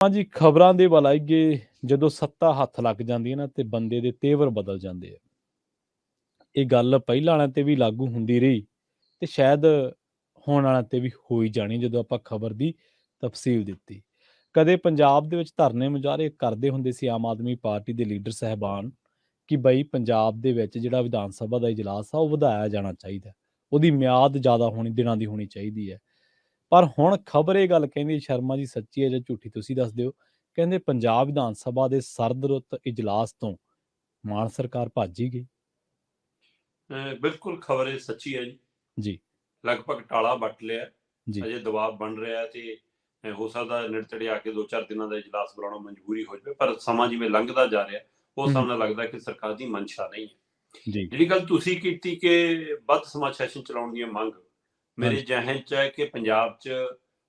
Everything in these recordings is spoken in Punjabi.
हाँ जी, ਖਬਰਾਂ ਦੇ ਵੱਲ ਆਈਏ, ਜਦੋਂ ਸੱਤਾ ਹੱਥ ਲੱਗ ਜਾਂਦੀ ਹੈ ਨਾ ਤੇ ਬੰਦੇ ਦੇ ਤੇਵਰ ਬਦਲ ਜਾਂਦੇ ਆ। ਇਹ ਗੱਲ ਪਹਿਲਾਂ ਵਾਲਿਆਂ ਤੇ ਵੀ ਲਾਗੂ ਹੁੰਦੀ ਰਹੀ ਤੇ ਸ਼ਾਇਦ ਹੁਣ ਵਾਲਿਆਂ ਤੇ ਵੀ ਹੋਈ ਜਾਣੀ ਜਦੋਂ ਆਪਾਂ ਖਬਰ ਦੀ ਤਫਸੀਲ ਦਿੱਤੀ। ਕਦੇ ਪੰਜਾਬ ਦੇ ਵਿੱਚ ਧਰਨੇ ਮੁਜ਼ਾਹਰੇ ਕਰਦੇ ਹੁੰਦੇ ਸੀ ਆਮ ਆਦਮੀ ਪਾਰਟੀ ਦੇ ਲੀਡਰ ਸਾਹਿਬਾਨ ਕਿ ਬਈ ਪੰਜਾਬ ਦੇ ਵਿੱਚ ਜਿਹੜਾ ਵਿਧਾਨ ਸਭਾ ਦਾ ਇਜਲਾਸ ਆ ਉਹ ਵਧਾਇਆ ਜਾਣਾ ਚਾਹੀਦਾ। ਉਹਦੀ ਮਿਆਦ ਜ਼ਿਆਦਾ ਹੋਣੀ ਦਿਨਾਂ ਦੀ ਹੋਣੀ ਚਾਹੀਦੀ ਹੈ। ਪਰ ਹੁਣ ਖਬਰ ਇਹ ਗੱਲ ਕਹਿੰਦੀ ਸ਼ਰਮਾ ਜੀ ਸੱਚੀ ਹੈ ਜਾਂ ਝੂਠੀ ਤੁਸੀਂ ਦੱਸ ਦਿਓ। ਕਹਿੰਦੇ ਪੰਜਾਬ ਵਿਧਾਨ ਸਭਾ ਦੇ ਸਰਦ-ਰੁੱਤ ਇਜਲਾਸ ਤੋਂ ਮਾਨ ਸਰਕਾਰ ਭੱਜ ਹੀ ਗਈ। ਬਿਲਕੁਲ ਖਬਰ ਇਹ ਸੱਚੀ ਹੈ ਜੀ। ਜੀ ਲਗਭਗ ਟਾਲਾ ਵੱਟ ਲਿਆ। ਜੀ ਅਜੇ ਦਬਾਅ ਬਣ ਰਿਹਾ ਤੇ ਹੋ ਸਕਦਾ ਨੇੜੇ ਆ ਕੇ 2-4 ਦਿਨਾਂ ਦਾ ਇਜਲਾਸ ਬੁਲਾਉਣਾ ਮਜਬੂਰੀ ਹੋ ਜਾਵੇ, ਪਰ ਸਮਾਂ ਜਿਵੇਂ ਲੰਘਦਾ ਜਾ ਰਿਹਾ ਉਹ ਹੂੰ, ਸਾਹਮਣੇ ਲੱਗਦਾ ਕਿ ਸਰਕਾਰ ਦੀ ਮਨਸ਼ਾ ਨਹੀਂ ਹੈ। ਜੀ ਜਿਹੜੀ ਗੱਲ ਤੁਸੀਂ ਕੀਤੀ ਕਿ ਵੱਧ ਸਮਾਂ ਸੈਸ਼ਨ ਚਲਾਉਣ ਦੀ ਮੰਗ, ਮੇਰੇ ਹਾਂਜੀ ਜ਼ਿਹਨ 'ਚ ਹੈ ਕਿ ਪੰਜਾਬ 'ਚ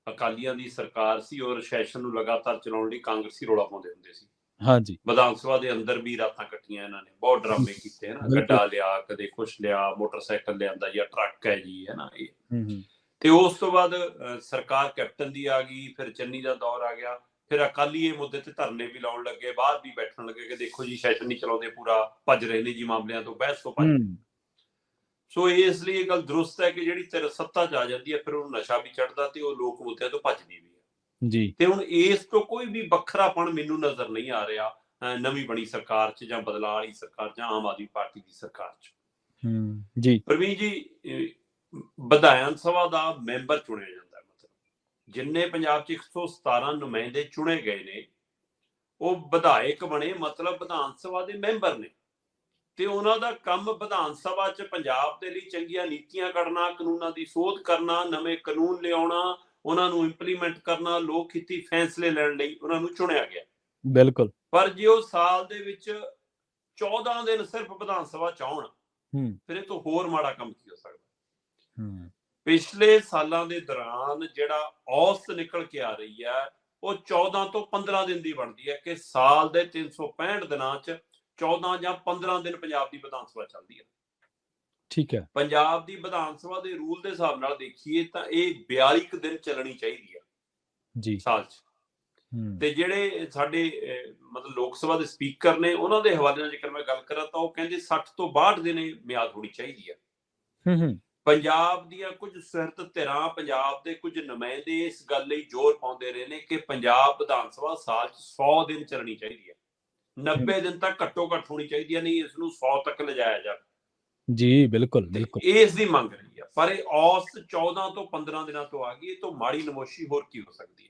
ਅਕਾਲੀਆਂ ਦੀ ਸਰਕਾਰ ਸੀ ਔਰ ਸੈਸ਼ਨ ਨੂੰ ਲਗਾਤਾਰ ਚਲਾਉਣ ਲਈ ਕਾਂਗਰਸੀ ਰੌਲਾ ਪਾਉਂਦੇ ਹੁੰਦੇ ਸੀ। ਹਾਂਜੀ ਵਿਧਾਨ ਸਭਾ ਦੇ ਅੰਦਰ ਵੀ ਰਾਤਾਂ ਕੱਟੀਆਂ ਇਹਨਾਂ ਨੇ, ਬਹੁਤ ਡਰਾਮੇ ਕੀਤੇ ਹੈ ਨਾ, ਬਿਲਕੁਲ ਗੱਡਾ ਲਿਆ, ਕਦੇ ਕੁਛ ਲਿਆ, ਮੋਟਰਸਾਈਕਲ ਲਿਆਂਦਾ ਜਾਂ ਟਰੱਕ ਹੈ ਜੀ, ਹੈ ਨਾ ਇਹ। ਹੂੰ ਤੇ ਉਸ ਤੋਂ ਬਾਅਦ ਸਰਕਾਰ ਕੈਪਟਨ ਦੀ ਆ ਗਈ, ਫਿਰ ਚੰਨੀ ਦਾ ਦੌਰ ਆ ਗਿਆ, ਫਿਰ ਅਕਾਲੀ ਇਹ ਮੁੱਦੇ ਤੇ ਧਰਨੇ ਵੀ ਲਾਉਣ ਲੱਗੇ, ਬਾਹਰ ਵੀ ਬੈਠਣ ਲੱਗੇ ਕਿ ਦੇਖੋ ਜੀ ਸੈਸ਼ਨ ਨਹੀਂ ਚਲਾਉਂਦੇ, ਪੂਰਾ ਭੱਜ ਰਹੇ ਨੇ ਜੀ ਮਾਮਲਿਆਂ ਤੋਂ, ਬਹਿਸ ਤੋਂ ਭੱਜ ਰਹੇ। ਹੂੰ ਸੋ ਇਸ ਲਈ ਇਹ ਗੱਲ ਦਰੁਸਤ ਹੈ ਕਿ ਜਿਹੜੀ ਤੇਰੇ ਸੱਤਾ 'ਚ ਆ ਜਾਂਦੀ ਹੈ ਫਿਰ ਉਹਨੂੰ ਨਸ਼ਾ ਵੀ ਚੜ੍ਹਦਾ ਤੇ ਉਹ ਲੋਕ ਮੁੱਦਿਆਂ ਤੋਂ ਭੱਜਦੀ ਵੀ ਹੈ। ਜੀ ਤੇ ਹੁਣ ਇਸ ਤੋਂ ਕੋਈ ਵੀ ਵੱਖਰਾਪਣ ਮੈਨੂੰ ਨਜ਼ਰ ਨਹੀਂ ਆ ਰਿਹਾ ਨਵੀਂ ਬਣੀ ਸਰਕਾਰ 'ਚ ਜਾਂ ਬਦਲਾਅ ਵਾਲੀ ਸਰਕਾਰ ਜਾਂ ਆਮ ਆਦਮੀ ਪਾਰਟੀ ਦੀ ਸਰਕਾਰ 'ਚ। ਜੀ ਪ੍ਰਵੀਨ ਜੀ, ਵਿਧਾਨ ਸਭਾ ਦਾ ਮੈਂਬਰ ਚੁਣਿਆ ਜਾਂਦਾ, ਮਤਲਬ ਜਿੰਨੇ ਪੰਜਾਬ 'ਚ 117 ਨੁਮਾਇੰਦੇ ਚੁਣੇ ਗਏ ਨੇ ਉਹ ਵਿਧਾਇਕ ਬਣੇ, ਮਤਲਬ ਵਿਧਾਨ ਸਭਾ ਦੇ ਮੈਂਬਰ ਨੇ ਤੇ ਉਹਨਾਂ ਦਾ ਕੰਮ ਵਿਧਾਨ ਸਭਾ 'ਚ ਪੰਜਾਬ ਦੇ ਲਈ ਚੰਗੀਆਂ ਨੀਤੀਆਂ ਘੜਨਾ, ਕਾਨੂੰਨਾਂ ਦੀ ਸੋਧ ਕਰਨਾ, ਨਵੇਂ ਕਾਨੂੰਨ ਲਿਆਉਣਾ, ਉਹਨਾਂ ਨੂੰ ਇੰਪਲੀਮੈਂਟ ਕਰਨਾ, ਲੋਕ ਹਿੱਤੀ ਫੈਸਲੇ ਲੈਣ ਲਈ ਉਹਨਾਂ ਨੂੰ ਚੁਣਿਆ ਗਿਆ। ਬਿਲਕੁਲ ਪਰ ਜੇ ਉਹ ਸਾਲ ਦੇ ਵਿੱਚ 14 ਦਿਨ ਸਿਰਫ ਵਿਧਾਨ ਸਭਾ 'ਚ ਆਉਣ ਫਿਰ ਇਹ ਤੋਂ ਹੋਰ ਮਾੜਾ ਕੰਮ ਕੀ ਹੋ ਸਕਦਾ। ਪਿਛਲੇ ਸਾਲਾਂ ਦੇ ਦੌਰਾਨ ਜਿਹੜਾ ਔਸਤ ਨਿਕਲ ਕੇ ਆ ਰਹੀ ਹੈ ਉਹ 14 ਤੋਂ 15 ਦਿਨ ਦੀ ਬਣਦੀ ਹੈ ਕਿ ਸਾਲ ਦੇ 365 ਦਿਨਾਂ 'ਚ 14 ਜਾਂ 15 ਦਿਨ ਪੰਜਾਬ ਦੀ ਵਿਧਾਨ ਸਭਾ ਚੱਲਦੀ ਹੈ। ਠੀਕ ਹੈ ਪੰਜਾਬ ਦੀ ਵਿਧਾਨ ਸਭਾ ਦੇ ਰੂਲ ਦੇ ਹਿਸਾਬ ਨਾਲ ਦੇਖੀਏ ਤਾਂ ਇਹ 42 ਦਿਨ ਚੱਲਣੀ ਚਾਹੀਦੀ ਹੈ ਜੀ ਸਾਲ 'ਚ। ਤੇ ਜਿਹੜੇ ਸਾਡੇ ਮਤਲਬ ਲੋਕ ਸਭਾ ਦੇ ਸਪੀਕਰ ਨੇ ਉਹਨਾਂ ਦੇ ਹਵਾਲੇ ਨਾਲ ਜੇਕਰ ਮੈਂ ਗੱਲ ਕਰਾਂ ਤਾਂ ਉਹ ਕਹਿੰਦੇ 60 ਤੋਂ 62 ਦਿਨ ਇਹ ਮਿਆਦ ਹੋਣੀ ਚਾਹੀਦੀ ਹੈ। ਪੰਜਾਬ ਦੀਆਂ ਕੁਝ ਸੁਹਿਰਦ ਧਿਰਾਂ, ਪੰਜਾਬ ਦੇ ਕੁਝ ਨੁਮਾਇੰਦੇ ਇਸ ਗੱਲ ਲਈ ਜ਼ੋਰ ਪਾਉਂਦੇ ਰਹੇ ਨੇ ਕਿ ਪੰਜਾਬ ਵਿਧਾਨ ਸਭਾ ਸਾਲ 'ਚ 100 ਦਿਨ ਚੱਲਣੀ ਚਾਹੀਦੀ ਹੈ, 90 ਦਿਨ ਤੱਕ ਘੱਟੋ ਘੱਟ ਹੋਣੀ ਚਾਹੀਦੀ ਹੈ, ਨਹੀਂ ਇਸ ਨੂੰ 100 ਤੱਕ ਲਿਜਾਇਆ ਜਾਵੇ। ਜੀ ਬਿਲਕੁਲ ਬਿਲਕੁਲ ਇਸ ਦੀ ਮੰਗ ਰਹੀ ਹੈ, ਪਰ ਇਹ ਔਸਤ 14 ਤੋਂ 15 ਦਿਨਾਂ ਤੋਂ ਆ ਗਈ। ਇਹ ਤੋਂ ਮਾੜੀ ਨਮੋਸ਼ੀ ਹੋਰ ਕੀ ਹੋ ਸਕਦੀ ਹੈ।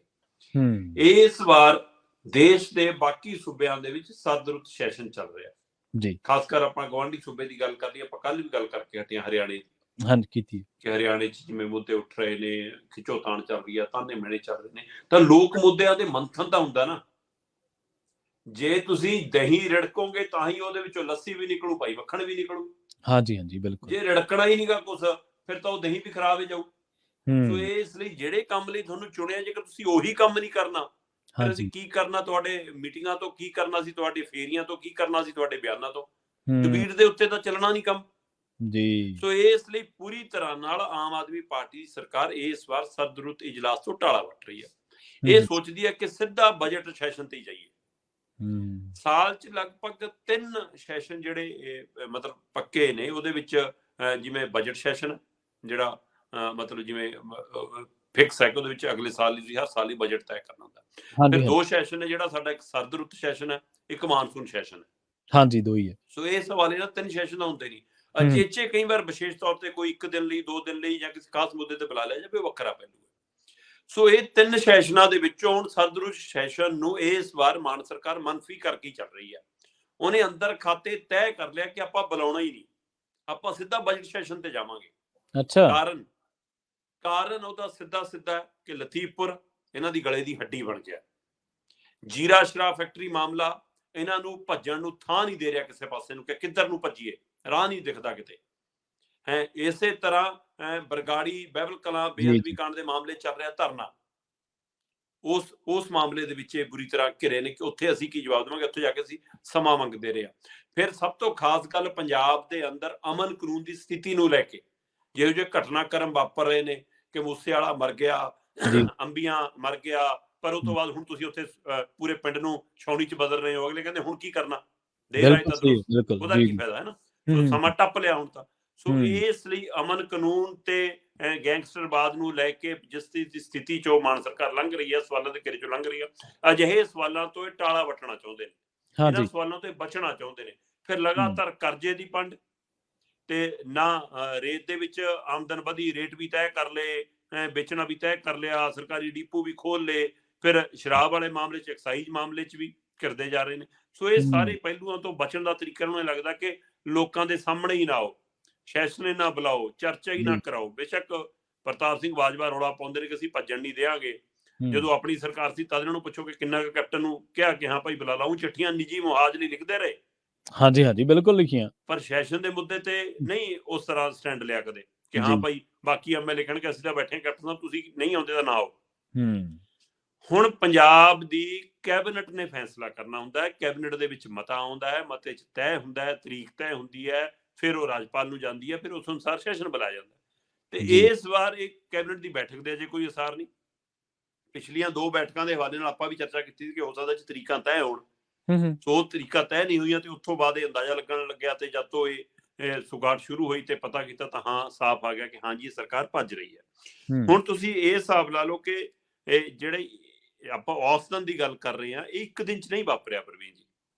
ਇਸ ਵਾਰ ਦੇਸ਼ ਦੇ ਬਾਕੀ ਸੂਬਿਆਂ ਦੇ ਵਿੱਚ ਸਰਦ-ਰੁੱਤ ਸੈਸ਼ਨ ਚੱਲ ਰਿਹਾ ਜੀ, ਖਾਸ ਕਰ ਆਪਾਂ ਗਵਾਂਢੀ ਸੂਬੇ ਦੀ ਗੱਲ ਕਰ ਲਈਏ, ਆਪਾਂ ਕੱਲ ਵੀ ਗੱਲ ਕਰਕੇ ਹਟੇ ਹਾਂ ਹਰਿਆਣੇ ਦੀ। ਹਾਂਜੀ ਕੀਤੀ ਕਿ ਹਰਿਆਣੇ 'ਚ ਜਿਵੇਂ ਮੁੱਦੇ ਉੱਠ ਰਹੇ ਨੇ, ਖਿੱਚੋਤਾਣ ਚੱਲ ਰਹੀ ਆ, ਤਾਨੇ ਮਿਹਣੇ ਚੱਲ ਰਹੇ ਨੇ, ਤਾਂ ਲੋਕ ਮੁੱਦਿਆਂ ਦੇ ਮੰਥਨ ਤਾਂ ਹੁੰਦਾ ਨਾ। ਜੇ ਤੁਸੀਂ ਦਹੀਂ ਰਿੜਕੋਗੇ ਤਾਂ ਹੀ ਉਹਦੇ ਵਿੱਚੋਂ ਲੱਸੀ ਵੀ ਨਿਕਲੂ ਭਾਈ, ਮੱਖਣ ਵੀ ਨਿਕਲੂ। ਹਾਂਜੀ ਹਾਂਜੀ ਬਿਲਕੁਲ ਜੇ ਰਿੜਕਣਾ ਹੀ ਨਹੀਂਗਾ ਕੁਛ ਫਿਰ ਤਾਂ ਉਹ ਦਹੀਂ ਵੀ ਖਰਾਬ ਹੋ ਜਾਊ। ਸੋ ਇਸ ਲਈ ਜਿਹੜੇ ਕੰਮ ਲਈ ਤੁਹਾਨੂੰ ਚੁਣਿਆ, ਜੇਕਰ ਤੁਸੀਂ ਉਹੀ ਕੰਮ ਨਹੀਂ ਕਰਨਾ ਫਿਰ ਅਸੀਂ ਕੀ ਕਰਨਾ? ਤੁਹਾਡੇ ਮੀਟਿੰਗਾਂ ਤੋਂ ਕੀ ਕਰਨਾ ਸੀ, ਤੁਹਾਡੇ ਫੇਰੀਆਂ ਤੋਂ ਕੀ ਕਰਨਾ ਸੀ, ਤੁਹਾਡੇ ਬਿਆਨਾਂ ਤੋਂ? ਡਿਬੇਟ ਦੇ ਉੱਤੇ ਤਾਂ ਚੱਲਣਾ ਨਹੀਂ ਕੰਮ ਜੀ। ਸੋ ਇਸ ਲਈ ਪੂਰੀ ਤਰ੍ਹਾਂ ਨਾਲ ਆਮ ਆਦਮੀ ਪਾਰਟੀ ਦੀ ਸਰਕਾਰ ਇਸ ਵਾਰ ਸਰਦ-ਰੁੱਤ ਇਜਲਾਸ ਤੋਂ ਟਾਲਾ ਵੱਟ ਰਹੀ ਹੈ। ਇਹ ਸੋਚਦੀ ਹੈ ਕਿ ਸਿੱਧਾ ਬਜਟ ਸੈਸ਼ਨ ਤੇ ਜਾਈਏ। ਸਾਲ 'ਚ ਲਗਭਗ 3 ਸੈਸ਼ਨ ਜਿਹੜੇ ਮਤਲਬ ਪੱਕੇ ਨੇ, ਉਹਦੇ ਵਿੱਚ ਜਿਵੇਂ ਬਜਟ ਸੈਸ਼ਨ ਜਿਹੜਾ ਮਤਲਬ ਜਿਵੇਂ ਫਿਕਸ ਹੈ ਕਿ ਉਹਦੇ ਵਿੱਚ ਅਗਲੇ ਸਾਲ ਲਈ ਹਰ ਸਾਲ ਹੀ ਬਜਟ ਤੈਅ ਕਰਨਾ ਹੁੰਦਾ। ਫਿਰ 2 ਸੈਸ਼ਨ ਨੇ, ਜਿਹੜਾ ਸਾਡਾ ਇੱਕ ਸਰਦ-ਰੁੱਤ ਸੈਸ਼ਨ ਹੈ, ਇੱਕ ਮਾਨਸੂਨ ਸੈਸ਼ਨ ਹੈ। ਹਾਂਜੀ 2 ਹੀ ਹੈ। ਸੋ ਇਸ ਹਵਾਲੇ ਨਾਲ 3 ਸੈਸ਼ਨ ਹੁੰਦੇ ਨਹੀਂ। ਅਚੇਚੇ ਕਈ ਵਾਰ ਵਿਸ਼ੇਸ਼ ਤੌਰ ਤੇ ਕੋਈ 1 ਦਿਨ ਲਈ, 2 ਦਿਨ ਲਈ ਜਾਂ ਕਿਸੇ ਖਾਸ ਮੁੱਦੇ ਤੇ ਬੁਲਾ ਲਿਆ ਜਾਵੇ, ਉਹ ਵੱਖਰਾ ਪਹਿਲੂ ਹੈ। ਸੋ ਇਹ 3 ਸੈਸ਼ਨਾਂ ਦੇ ਵਿੱਚੋਂ ਹੁਣ ਸਰਦ-ਰੁੱਤ ਸੈਸ਼ਨ ਨੂੰ ਇਸ ਵਾਰ ਮਾਨ ਸਰਕਾਰ ਮੰਨਫੀ ਕਰਕੇ ਚੱਲ ਰਹੀ ਹੈ। ਉਹਨੇ ਅੰਦਰ ਖਾਤੇ ਤੈਅ ਕਰ ਲਿਆ ਕਿ ਆਪਾਂ ਬੁਲਾਉਣਾ ਹੀ ਨਹੀਂ, ਆਪਾਂ ਸਿੱਧਾ ਬਜਟ ਸੈਸ਼ਨ ਤੇ ਜਾਵਾਂਗੇ। ਅੱਛਾ, ਕਾਰਨ ਉਹਦਾ ਸਿੱਧਾ ਕਿ ਲਤੀਫਪੁਰ ਇਹਨਾਂ ਦੀ ਗਲੇ ਦੀ ਹੱਡੀ ਬਣ ਗਿਆ। ਜੀਰਾ ਸ਼ਰਾਬ ਫੈਕਟਰੀ ਮਾਮਲਾ ਇਹਨਾਂ ਨੂੰ ਭੱਜਣ ਨੂੰ ਥਾਂ ਨਹੀਂ ਦੇ ਰਿਹਾ ਕਿਸੇ ਪਾਸੇ ਨੂੰ, ਕਿ ਕਿੱਧਰ ਨੂੰ ਭੱਜੀਏ, ਰਾਹ ਨਹੀਂ ਦਿਖਦਾ ਕਿਤੇ ਹੈ। ਇਸੇ ਤਰ੍ਹਾਂ ਬਰਗਾੜੀ ਬਹਿਬਲ ਕਲਾਂ ਬੇਅਦਬੀ ਕਾਂਡ ਦੇ ਮਾਮਲੇ ਚੱਲ ਰਿਹਾ ਧਰਨਾ, ਉਸ ਮਾਮਲੇ ਦੇ ਵਿੱਚ ਇਹ ਬੁਰੀ ਤਰ੍ਹਾਂ ਘਿਰੇ ਨੇ ਕਿ ਉੱਥੇ ਅਸੀਂ ਕੀ ਜਵਾਬ ਦੇਵਾਂਗੇ, ਉੱਥੇ ਜਾ ਕੇ ਅਸੀਂ ਸਮਾਂ ਮੰਗਦੇ ਰਹੇ। ਫਿਰ ਸਭ ਤੋਂ ਖਾਸ ਗੱਲ ਪੰਜਾਬ ਦੇ ਅੰਦਰ ਅਮਨ ਕਾਨੂੰਨ ਦੀ ਸਥਿਤੀ ਨੂੰ ਲੈ ਕੇ ਜਿਹੋ ਜਿਹੇ ਘਟਨਾਕ੍ਰਮ ਵਾਪਰ ਰਹੇ ਨੇ ਕਿ ਮੂਸੇਵਾਲਾ ਮਰ ਗਿਆ, ਅੰਬੀਆਂ ਮਰ ਗਿਆ, ਪਰ ਉਸ ਤੋਂ ਬਾਅਦ ਹੁਣ ਤੁਸੀਂ ਉੱਥੇ ਪੂਰੇ ਪਿੰਡ ਨੂੰ ਛਾਉਣੀ 'ਚ ਬਦਲ ਰਹੇ ਹੋ। ਅਗਲੇ ਕਹਿੰਦੇ ਹੁਣ ਕੀ ਕਰਨਾ, ਦੇਰ ਆਏ ਬਿਲਕੁਲ ਤਾਂ ਸਹੀ, ਦਰੁਸਤ, ਬਿਲकुल ਉਹਦਾ ਜੀ, ਕੀ ਜੀ। ਫਾਇਦਾ ਹੈ ਨਾ। ਹੂੰ, ਸੋ ਹੂੰ, ਸਮਾਂ ਟੱਪ ਲਿਆ ਹੁਣ ਤਾਂ। ਸੋ ਹੂੰ, ਇਸ ਲਈ ਅਮਨ ਕਾਨੂੰਨ ਤੇ ਗੈਂਗਸਟਰਵਾਦ ਨੂੰ ਲੈ ਕੇ ਜਿਸ ਦੀ ਸਥਿਤੀ 'ਚੋਂ ਮਾਨ ਸਰਕਾਰ ਲੰਘ ਰਹੀ ਹੈ, ਸਵਾਲਾਂ ਦੇ ਘੇਰੇ 'ਚੋਂ ਲੰਘ ਰਹੀ ਹੈ, ਅਜਿਹੇ ਸਵਾਲਾਂ ਤੋਂ ਇਹ ਟਾਲਾ ਵੱਟਣਾ ਚਾਹੁੰਦੇ ਨੇ, ਇਹਨਾਂ ਹਾਂਜੀ, ਸਵਾਲਾਂ ਤੋਂ ਇਹ ਬਚਣਾ ਚਾਹੁੰਦੇ ਨੇ। ਫਿਰ ਹੂੰ, ਲਗਾਤਾਰ ਕਰਜ਼ੇ ਦੀ ਪੰਡ ਤੇ ਨਾ ਰੇਤ ਦੇ ਵਿੱਚ ਆਮਦਨ ਵਧੀ, ਰੇਟ ਵੀ ਤੈਅ ਕਰ ਲਏ, ਵੇਚਣਾ ਵੀ ਤੈਅ ਕਰ ਲਿਆ, ਸਰਕਾਰੀ ਡਿਪੂ ਵੀ ਖੋਲ ਲਏ, ਫਿਰ ਸ਼ਰਾਬ ਵਾਲੇ ਮਾਮਲੇ 'ਚ, ਐਕਸਾਈਜ਼ ਮਾਮਲੇ 'ਚ ਵੀ ਘਿਰਦੇ ਜਾ ਰਹੇ ਨੇ। ਸੋ ਇਹ ਸਾਰੇ ਹੂੰ, ਪਹਿਲੂਆਂ ਤੋਂ ਬਚਣ ਦਾ ਤਰੀਕਾ ਨੂੰ ਇਹ ਲੱਗਦਾ ਕਿ ਲੋਕਾਂ ਦੇ ਸਾਹਮਣੇ ਹੀ ਨਾ ਆਓ, ਸੈਸ਼ਨ ਨਾ ਬੁਲਾਓ, ਚਰਚਾ ਹੀ ਨਾ ਜੀ, ਕਰਾਓ। ਬੇਸ਼ੱਕ ਪ੍ਰਤਾਪ ਸਿੰਘ ਬਾਜਵਾ ਰੌਲਾ ਪਾਉਂਦੇ ਨੇ ਕਿ ਅਸੀਂ ਭੱਜਣ ਨਹੀਂ ਦਿਆਂਗੇ, ਹੂੰ, ਜਦੋਂ ਆਪਣੀ ਸਰਕਾਰ ਸੀ ਤਦ ਇਹਨਾਂ ਨੂੰ ਪੁੱਛੋ ਕਿ ਕਿੰਨਾ ਕੁ ਕੈਪਟਨ ਨੂੰ ਕਿਹਾ ਕਿ ਹਾਂ ਭਾਈ ਬੁਲਾ ਲਾਓ। ਚਿੱਠੀਆਂ ਨਿੱਜੀ ਮੁਹਾਜ਼ ਲਈ ਲਿਖਦੇ ਰਹੇ, ਹਾਂਜੀ, ਹਾਂਜੀ, ਬਿਲਕੁਲ ਲਿਖੀਆਂ। ਪਰ ਸੈਸ਼ਨ ਦੇ ਮੁੱਦੇ ਤੇ ਨਹੀਂ ਉਸ ਤਰ੍ਹਾਂ ਸਟੈਂਡ ਲਿਆ ਕਦੇ ਕਿ ਹਾਂ ਜੀ, ਭਾਈ ਬਾਕੀ ਐਮਐਲਏ ਕਹਿਣਗੇ ਅਸੀਂ ਤਾਂ ਬੈਠੇ ਹਾਂ ਕੈਪਟਨ ਸਾਹਿਬ, ਤੁਸੀਂ ਨਹੀਂ ਆਉਂਦੇ ਤਾਂ ਨਾ ਆਓ। ਹੂੰ, ਹੁਣ ਪੰਜਾਬ ਦੀ ਕੈਬਨਿਟ ਨੇ ਫੈਸਲਾ ਕਰਨਾ ਹੁੰਦਾ ਹੈ, ਕੈਬਨਿਟ ਦੇ ਵਿੱਚ ਮਤਾ ਆਉਂਦਾ ਹੈ, ਮਤੇ 'ਚ ਤੈਅ ਹੁੰਦਾ ਹੈ, ਤਰੀਕ ਤੈਅ ਹੁੰਦੀ ਹੈ, ਫਿਰ ਉਹ ਰਾਜਪਾਲ ਨੂੰ ਜਾਂਦੀ ਹੈ, ਫਿਰ ਉਸ ਅਨੁਸਾਰ ਸੈਸ਼ਨ ਬੁਲਾਇਆ ਜਾਂਦਾ ਤੇ ਜੀ, ਇਸ ਵਾਰ ਇਹ ਕੈਬਨਿਟ ਦੀ ਬੈਠਕ ਦੇ ਅਜੇ ਕੋਈ ਅਸਾਰ ਨਹੀਂ। ਪਿਛਲੀਆਂ 2 ਬੈਠਕਾਂ ਦੇ ਹਵਾਲੇ ਨਾਲ ਆਪਾਂ ਵੀ ਚਰਚਾ ਕੀਤੀ ਸੀ ਕਿ ਹੋ ਸਕਦਾ ਤਰੀਕਾਂ ਤੈਅ ਹੋਣ, ਹੂੰ, ਹੂੰ, ਸੋ ਤਰੀਕਾ ਤੈਅ ਨਹੀਂ ਹੋਈਆਂ ਤੇ ਉੱਥੋਂ ਬਾਅਦ ਇਹ ਅੰਦਾਜ਼ਾ ਲੱਗਣ ਲੱਗਿਆ ਤੇ ਜਦ ਤੋਂ ਇਹ ਸੁਗਾਟ ਸ਼ੁਰੂ ਹੋਈ ਤੇ ਪਤਾ ਕੀਤਾ ਤਾਂ ਹਾਂ ਸਾਫ਼ ਆ ਗਿਆ ਕਿ ਹਾਂਜੀ ਇਹ ਸਰਕਾਰ ਭੱਜ ਰਹੀ ਹੈ। ਹੂੰ, ਹੁਣ ਤੁਸੀਂ ਇਹ ਹਿਸਾਬ ਲਾ ਲਓ ਕਿ ਇਹ ਜਿਹੜੇ ਆਪਾਂ ਔਸਤਨ ਦੀ ਗੱਲ ਕਰ ਰਹੇ ਹਾਂ, ਇਹ ਇੱਕ ਦਿਨ 'ਚ ਨਹੀਂ ਵਾਪਰਿਆ ਪ੍ਰਵੀਨ ਜੀ।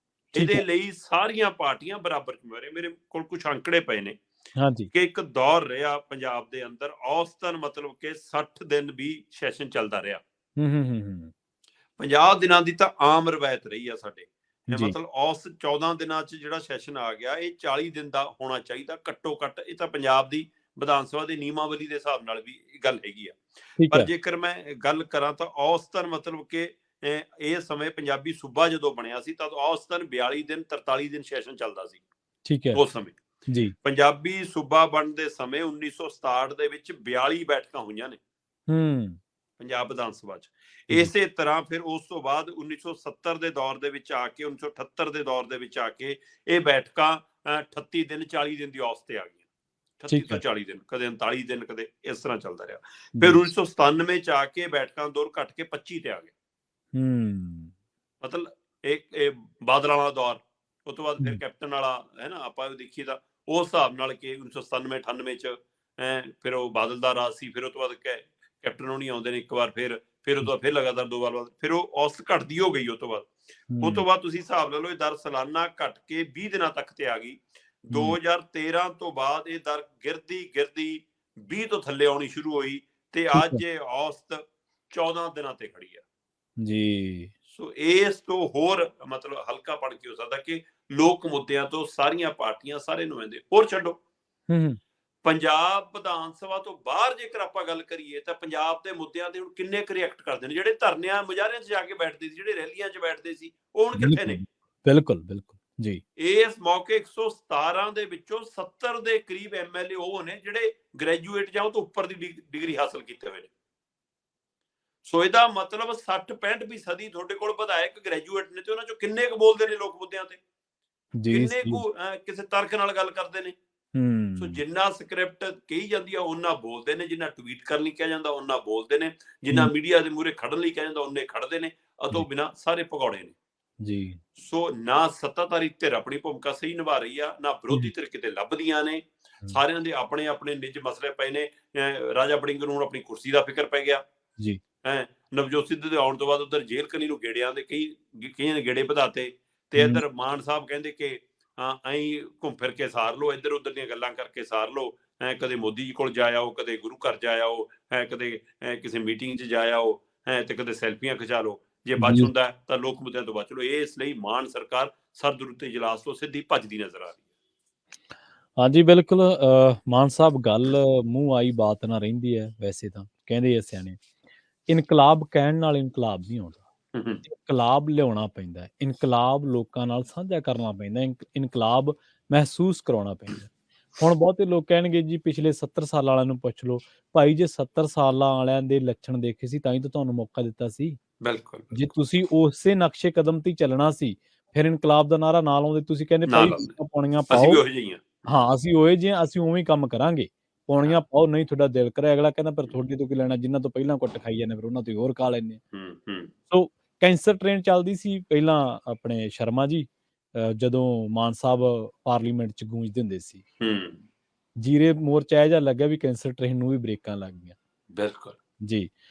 ਠੀਕ ਇਹਦੇ ਹੈ, ਲਈ ਸਾਰੀਆਂ ਪਾਰਟੀਆਂ ਬਰਾਬਰ ਜ਼ਿੰਮੇਵਾਰ। ਮੇਰੇ ਕੋਲ ਕੁਝ ਅੰਕੜੇ ਪਏ ਨੇ ਹਾਂਜੀ, ਕਿ ਇੱਕ ਦੌਰ ਰਿਹਾ ਪੰਜਾਬ ਦੇ ਅੰਦਰ ਔਸਤਨ ਮਤਲਬ ਕਿ 60 ਦਿਨ ਵੀ ਸੈਸ਼ਨ ਚੱਲਦਾ ਰਿਹਾ। ਹੂੰ, ਹੂੰ, ਹੂੰ, ਹੂੰ, 50 ਦਿਨਾਂ ਦੀ ਤਾਂ ਆਮ ਰਵਾਇਤ ਰਹੀ ਆ ਸਾਡੇ। ਜੀ, ਮਤਲਬ ਔਸਤ 14 ਦਿਨਾਂ 'ਚ ਜਿਹੜਾ ਸੈਸ਼ਨ ਆ ਗਿਆ, ਇਹ 40 ਦਿਨ ਦਾ ਹੋਣਾ ਚਾਹੀਦਾ ਘੱਟੋ ਘੱਟ। ਇਹ ਤਾਂ ਪੰਜਾਬ ਦੀ ਵਿਧਾਨ ਸਭਾ ਦੀ ਨਿਯਮਾਵਲੀ ਦੇ ਹਿਸਾਬ ਨਾਲ ਵੀ ਇਹ ਗੱਲ ਹੈਗੀ ਆ। ਠੀਕ ਪਰ ਹੈ, ਜੇਕਰ ਮੈਂ ਗੱਲ ਕਰਾਂ ਤਾਂ ਔਸਤਨ ਮਤਲਬ ਕਿ ਇਹ ਸਮੇਂ ਪੰਜਾਬੀ ਸੂਬਾ ਜਦੋਂ ਬਣਿਆ ਸੀ ਤਦ ਔਸਤਨ 42 ਦਿਨ 43 ਦਿਨ ਸੈਸ਼ਨ ਚੱਲਦਾ ਸੀ। ਠੀਕ ਹੈ, ਉਸ ਸਮੇਂ ਜੀ, ਪੰਜਾਬੀ ਸੂਬਾ ਬਣਨ ਦੇ ਸਮੇਂ 1967 ਦੇ ਵਿੱਚ 42 ਬੈਠਕਾਂ ਹੋਈਆਂ ਨੇ ਹੂੰ, ਪੰਜਾਬ ਵਿਧਾਨ ਸਭਾ 'ਚ। ਜੀ, ਇਸੇ ਤਰ੍ਹਾਂ ਫਿਰ ਉਸ ਤੋਂ ਬਾਅਦ 1970 ਦੇ ਦੌਰ ਦੇ ਵਿੱਚ ਆ ਕੇ 1978 ਦੇ ਦੌਰ ਦੇ ਵਿੱਚ ਆ ਕੇ ਇਹ ਬੈਠਕਾਂ 38 ਦਿਨ 40 ਦਿਨ ਦੀ ਔਸਤ ਤੇ ਆ ਗਈਆਂ। 38 ਠੀਕ ਤੋਂ ਹੈ, 40 ਦਿਨ, ਕਦੇ 39 ਦਿਨ, ਕਦੇ ਇਸ ਤਰ੍ਹਾਂ ਚੱਲਦਾ ਰਿਹਾ। ਜੀ, ਫਿਰ 1997 ਚ ਆ ਕੇ ਬੈਠਕਾਂ ਦੌਰ ਘਟ ਕੇ 25 ਤੇ ਆ ਗਏ। ਹੂੰ, ਮਤਲਬ ਇਹ ਬਾਦਲਾਂ ਵਾਲਾ ਦੌਰ, ਉਸ ਤੋਂ ਬਾਅਦ ਫਿਰ ਹੂੰ, ਕੈਪਟਨ ਵਾਲਾ ਹੈ ਨਾ। ਆਪਾਂ ਦੇਖੀਏ ਤਾਂ ਉਸ ਹਿਸਾਬ ਨਾਲ ਕਿ 1997 98 ਚ ਫਿਰ ਉਹ ਬਾਦਲ ਦਾ ਰਾਜ ਸੀ। ਫਿਰ ਉਸ ਤੋਂ ਬਾਅਦ ਕੈਪਟਨ ਉਹ ਨਹੀਂ ਆਉਂਦੇ ਨੇ ਇੱਕ ਵਾਰ, ਫਿਰ ਉਹ ਤੋਂ ਬਾਅਦ ਫਿਰ ਲਗਾਤਾਰ 2 ਵਾਰ ਬਾਅਦ ਫਿਰ ਉਹ ਔਸਤ ਘਟਦੀ ਹੋ ਗਈ। ਉਸ ਤੋਂ ਹੂੰ, ਬਾਅਦ ਤੁਸੀਂ ਹਿਸਾਬ ਲਾ ਲਓ ਇਹ ਦਰ ਸਾਲਾਨਾ ਘਟ ਕੇ 20 ਦਿਨਾਂ ਤੱਕ ਤੇ ਆ ਗਈ। 2013 ਤੋਂ ਬਾਅਦ ਇਹ ਦਰ ਗਿਰਦੀ 20 ਤੋਂ ਥੱਲੇ ਆਉਣੀ ਸ਼ੁਰੂ ਹੋਈ ਤੇ ਠੀਕ ਹੈ, ਅੱਜ ਇਹ ਔਸਤ 14 ਦਿਨਾਂ ਤੇ ਖੜੀ ਆ। ਜੀ, ਸੋ ਇਸ ਤੋਂ ਹੋਰ ਮਤਲਬ ਹਲਕਾ ਪੜ ਕੇ ਹੋ ਸਕਦਾ ਕਿ ਲੋਕ ਮੁੱਦਿਆਂ ਤੋਂ ਸਾਰੀਆਂ ਪਾਰਟੀਆਂ, ਸਾਰੇ ਨੁਮਾਇੰਦੇ, ਹੋਰ ਛੱਡੋ ਹੂੰ, ਪੰਜਾਬ ਵਿਧਾਨ ਸਭਾ ਤੋਂ ਬਾਹਰ ਜੇਕਰ ਆਪਾਂ ਗੱਲ ਕਰੀਏ ਤਾਂ ਪੰਜਾਬ ਦੇ ਮੁੱਦਿਆਂ ਤੇ ਹੁਣ ਕਿੰਨੇ ਕੁ ਰਿਐਕਟ ਕਰਦੇ ਨੇ। ਜਿਹੜੇ ਧਰਨਿਆਂ ਮੁਜ਼ਾਹਰਿਆਂ 'ਚ ਜਾ ਕੇ ਬੈਠਦੇ ਸੀ, ਜਿਹੜੇ ਰੈਲੀਆਂ 'ਚ ਬੈਠਦੇ ਸੀ, ਉਹ ਹੁਣ ਕਿੱਥੇ ਨੇ? ਬਿਲਕੁਲ, ਬਿਲਕੁਲ, ਜੀ, ਇਸ ਮੌਕੇ 117 ਦੇ ਵਿੱਚੋਂ 70 ਦੇ ਕਰੀਬ ਐਮਐਲਏ ਉਹ ਨੇ ਜਿਹੜੇ ਗ੍ਰੈਜੂਏਟ ਜਾਂ ਉਹ ਤੋਂ ਉੱਪਰ ਦੀ ਡਿਗਰੀ ਹਾਸਲ ਕੀਤੇ ਹੋਏ ਨੇ। ਸੋ ਇਹਦਾ ਮਤਲਬ 60-65% ਤੁਹਾਡੇ ਕੋਲ ਵਿਧਾਇਕ ਗ੍ਰੈਜੂਏਟ ਨੇ ਤੇ ਉਹਨਾਂ ਚੋਂ ਕਿੰਨੇ ਕੁ ਬੋਲਦੇ ਨੇ ਲੋਕ ਮੁੱਦਿਆਂ ਤੇ, ਜੀ, ਕਿੰਨੇ ਜੀ, ਕੁ ਕਿਸੇ ਤਰਕ ਨਾਲ ਗੱਲ ਕਰਦੇ ਨੇ। ਸੋ ਹੂੰ, ਜਿੰਨਾ ਸਕ੍ਰਿਪਟ ਕਹੀ ਜਾਂਦੀ ਆ ਉਹਨਾਂ ਬੋਲਦੇ ਨੇ, ਜਿੰਨਾ ਟਵੀਟ ਕਰਨ ਲਈ ਕਿਹਾ ਜਾਂਦਾ ਉਹਨਾਂ ਬੋਲਦੇ ਨੇ, ਜਿੰਨਾ ਮੀਡੀਆ ਦੇ ਮੂਹਰੇ ਖੜਨ ਲਈ ਕਿਹਾ ਜਾਂਦਾ ਉਹਨੇ ਖੜਦੇ ਨੇ, ਅਤੋਂ ਬਿਨਾਂ ਸਾਰੇ ਭਗੌੜੇ ਨੇ। ਜੀ, ਸੋ ਨਾ ਸੱਤਾਧਾਰੀ ਧਿਰ ਆਪਣੀ ਭੂਮਿਕਾ ਸਹੀ ਨਿਭਾ ਰਹੀ ਆ, ਨਾ ਵਿਰੋਧੀ ਧਿਰ ਕਿਤੇ ਲੱਭਦੀਆਂ ਨੇ। ਸਾਰਿਆਂ ਦੇ ਆਪਣੇ ਆਪਣੇ ਨਿੱਜ ਮਸਲੇ ਪਏ ਨੇ। ਰਾਜਾ ਵੜਿੰਗ ਨੂੰ ਆਪਣੀ ਕੁਰਸੀ ਦਾ ਫਿਕਰ ਪੈ ਗਿਆ। ਜੀ, ਨਵਜੋਤ ਸਿੱਧੂ ਦੇ ਆਉਣ ਤੋਂ ਬਾਅਦ ਉਧਰ ਜੇਲ੍ਹ ਕਨੀ ਨੂੰ ਗੇੜਿਆਂ ਦੇ ਕਈਆਂ ਨੇ ਗੇੜੇ ਵਧਾਤੇ ਤੇ ਇੱਧਰ ਮਾਨ ਸਾਹਿਬ ਕਹਿੰਦੇ ਕਿ ਹਾਂ ਐਂ ਘੁੰਮ ਫਿਰ ਕੇ ਸਾਰ ਲਓ, ਇੱਧਰ ਉੱਧਰ ਦੀਆਂ ਗੱਲਾਂ ਕਰਕੇ ਸਾਰ ਲਓ। ਕਦੇ ਮੋਦੀ ਜੀ ਕੋਲ ਜਾ ਆਓ, ਕਦੇ ਗੁਰੂ ਘਰ ਜਾ ਆਓ, ਕਦੇ ਕਿਸੇ ਮੀਟਿੰਗ 'ਚ ਜਾ ਆਓ, ਤੇ ਕਦੇ ਸੈਲਫੀਆਂ ਖਿਚਾ ਲਓ। ਜੇ ਬਚ ਹੁੰਦਾ ਤਾਂ ਲੋਕ ਮੁੱਦਿਆਂ ਤੋਂ ਬਚ ਲਓ। ਇਸ ਲਈ ਮਾਨ ਸਰਕਾਰ ਸਰਦੁਰ ਤੇ ਇਜਲਾਸ ਤੋਂ ਸਿੱਧੀ ਭੱਜਦੀ ਨਜ਼ਰ ਆ ਰਹੀ ਹੈ। ਹਾਂਜੀ, ਬਿਲਕੁਲ, ਮਾਨ ਸਾਹਿਬ ਗੱਲ ਮੂੰਹ ਆਈ ਬਾਤ ਨਾ ਰਹਿੰਦੀ ਹੈ। ਵੈਸੇ ਤਾਂ ਕਹਿੰਦੇ ਆ ਸਿਆਣੇ, ਇਨਕਲਾਬ ਕਹਿਣ ਨਾਲ ਇਨਕਲਾਬ ਨਹੀਂ ਆਉਂਦਾ, ਇਨਕਲਾਬ ਲਿਆਉਣਾ ਪੈਂਦਾ ਹੈ। ਇਨਕਲਾਬ ਲੋਕਾਂ ਨਾਲ ਸਾਂਝਾ ਕਰਨਾ ਪੈਂਦਾ, ਇਨਕਲਾਬ ਮਹਿਸੂਸ ਕਰਾਉਣਾ ਪੈਂਦਾ। ਹੁਣ ਬਹੁਤੇ ਲੋਕ ਕਹਿਣਗੇ ਜੀ ਪਿਛਲੇ 70 ਸਾਲਾਂ ਵਾਲਿਆਂ ਨੂੰ ਪੁੱਛ ਲਓ। ਭਾਈ ਜੇ 70 ਸਾਲਾਂ ਵਾਲਿਆਂ ਦੇ ਲੱਛਣ ਦੇਖੇ ਸੀ ਤਾਂ ਹੀ ਤਾਂ ਤੁਹਾਨੂੰ ਮੌਕਾ ਦਿੱਤਾ ਸੀ। ਬਿਲਕੁਲ, ਜੇ ਤੁਸੀਂ ਉਸੇ ਨਕਸ਼ੇ ਕਦਮ ਤੇ ਚੱਲਣਾ ਸੀ ਫਿਰ ਇਨਕਲਾਬ ਦਾ ਨਾਰਾ ਨਾ ਲਾਉਂਦੇ। ਤੁਸੀਂ ਕਹਿੰਦੇ ਭਾਈ ਵੋਟਾਂ ਪਾਉਣੀਆਂ ਅਸੀਂ ਪਾਓ, ਵੀ ਉਹੋ ਜਿਹੇ ਹੀ ਹਾਂ। ਹਾਂ ਅਸੀਂ ਉਹੇ ਜਿਹੇ, ਅਸੀਂ ਉਵੇਂ ਹੀ ਕੰਮ ਕਰਾਂਗੇ। ਪਾਉਣੀਆਂ ਪਾਓ, ਨਹੀਂ ਤੁਹਾਡਾ ਦਿਲ ਕਰੇ। ਅਗਲਾ ਕਹਿੰਦਾ ਪਰ ਤੁਹਾਡੇ ਤੋਂ ਕੀ ਲੈਣਾ, ਜਿਨ੍ਹਾਂ ਤੋਂ ਪਹਿਲਾਂ ਕੁੱਟ ਖਾਈ ਜਾਂਦੇ ਫਿਰ ਉਹਨਾਂ ਤੋਂ ਹੋਰ ਖਾ ਲੈਂਦੇ। ਸੋ ਕੈਂਸਰ ਟ੍ਰੇਨ ਚੱਲਦੀ ਸੀ ਪਹਿਲਾਂ ਆਪਣੇ ਸ਼ਰਮਾ ਜੀ ਜਦੋਂ ਮਾਨ ਸਾਹਿਬ ਪਾਰਲੀਮੈਂਟ 'ਚ ਗੂੰਜਦੇ ਹੁੰਦੇ ਸੀ। ਜੀਰੇ ਮੋਰਚਾ ਇਹ ਜਿਹਾ ਲੱਗਿਆ ਵੀ ਕੈਂਸਰ ਟ੍ਰੇਨ ਨੂੰ ਵੀ ਬ੍ਰੇਕਾਂ ਲੱਗ ਗਈਆਂ। ਬਿਲਕੁਲ ਜੀ।